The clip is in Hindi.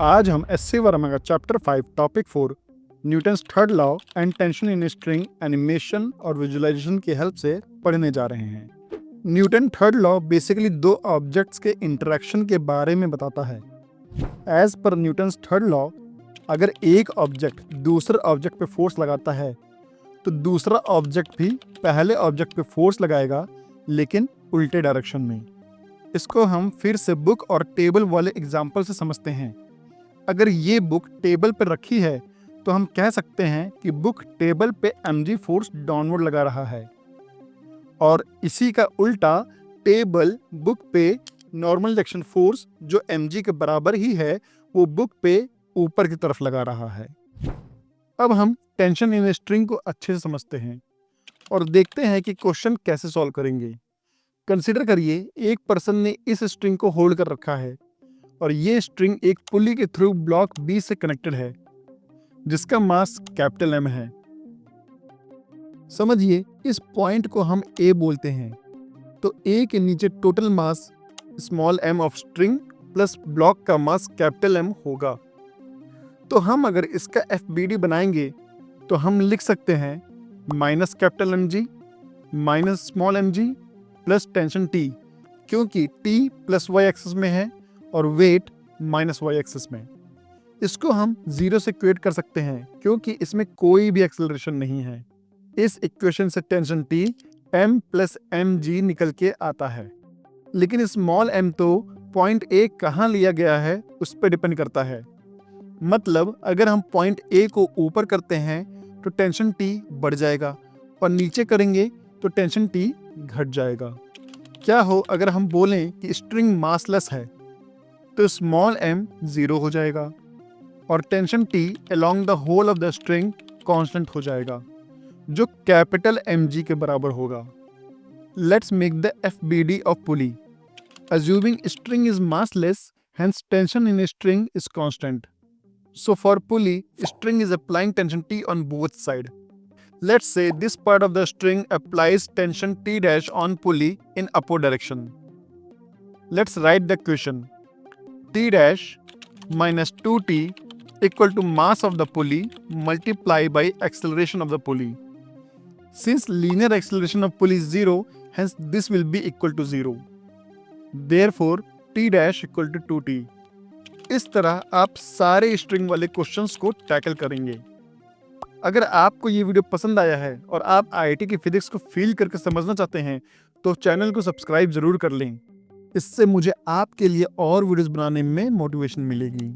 आज हम एस.सी. वर्मा का chapter 5 topic 4 Newton's third law and tension in string animation और विजुअलाइजेशन की हेल्प से पढ़ने जा रहे हैं। न्यूटन थर्ड लॉ बेसिकली दो ऑब्जेक्ट्स के इंटरेक्शन के बारे में बताता है। As per Newton's third law, अगर एक ऑब्जेक्ट दूसरे ऑब्जेक्ट पे फोर्स लगाता है तो दूसरा ऑब्जेक्ट भी पहले ऑब्जेक्ट पे फोर्स लगाएगा, लेकिन उल्टे डायरेक्शन में। इसको हम फिर से बुक और टेबल वाले एग्जाम्पल से समझते हैं। अगर ये बुक टेबल पर रखी है तो हम कह सकते हैं कि बुक टेबल पे mg फोर्स डाउनवर्ड लगा रहा है, और इसी का उल्टा टेबल बुक पे नॉर्मल डायरेक्शन फोर्स जो mg के बराबर ही है वो बुक पे ऊपर की तरफ लगा रहा है। अब हम टेंशन इन स्ट्रिंग को अच्छे से समझते हैं और देखते हैं कि क्वेश्चन कैसे सॉल्व करेंगे। कंसीडर करिए एक पर्सन ने इस स्ट्रिंग को होल्ड कर रखा है और ये स्ट्रिंग एक पुली के थ्रू ब्लॉक बी से कनेक्टेड है जिसका मास कैपिटल एम है। समझिए इस पॉइंट को हम ए बोलते हैं, तो ए के नीचे total mass small m of string plus block का मास कैपिटल एम होगा। तो हम अगर इसका एफबीडी बनाएंगे तो हम लिख सकते हैं minus capital M g minus small m g plus tension T, क्योंकि टी प्लस वाई एक्सिस में है और वेट माइनस वाई एक्सिस में। इसको हम जीरो से इक्वेट कर सकते हैं क्योंकि इसमें कोई भी एक्सेलरेशन नहीं है। इस इक्वेशन से tension T m plus m g निकल के आता है, लेकिन स्मॉल m तो पॉइंट ए कहाँ लिया गया है उस पर डिपेंड करता है। मतलब अगर हम पॉइंट ए को ऊपर करते हैं तो टेंशन टी बढ़ जाएगा और नीचे करेंगे तो टेंशन टी घट जाएगा। क्या हो अगर हम बोलें कि स्ट्रिंग मासलेस है तो स्मॉल m जीरो हो जाएगा और tension T along the whole of the string constant हो जाएगा जो कैपिटल mg के बराबर होगा। Let's make the FBD of pulley. Assuming string is massless, hence tension in a string is constant. So for pulley, string is applying tension T on both sides. Let's say this part of the string applies tension T dash on pulley in upward direction. Let's write the equation. T dash minus 2T equal to mass of the pulley multiplied by acceleration of the pulley. Since linear acceleration of pulley is 0, hence this will be equal to 0. Therefore, T dash equal to 2T. इस तरह आप सारे स्ट्रिंग वाले क्वेश्चंस को टैकल करेंगे। अगर आपको ये वीडियो पसंद आया है और आप आईआईटी की फिजिक्स को फील करके समझना चाहते हैं तो चैनल को सब्सक्राइब जरूर कर लें। इससे मुझे आपके लिए और वीडियोस बनाने में मोटिवेशन मिलेगी।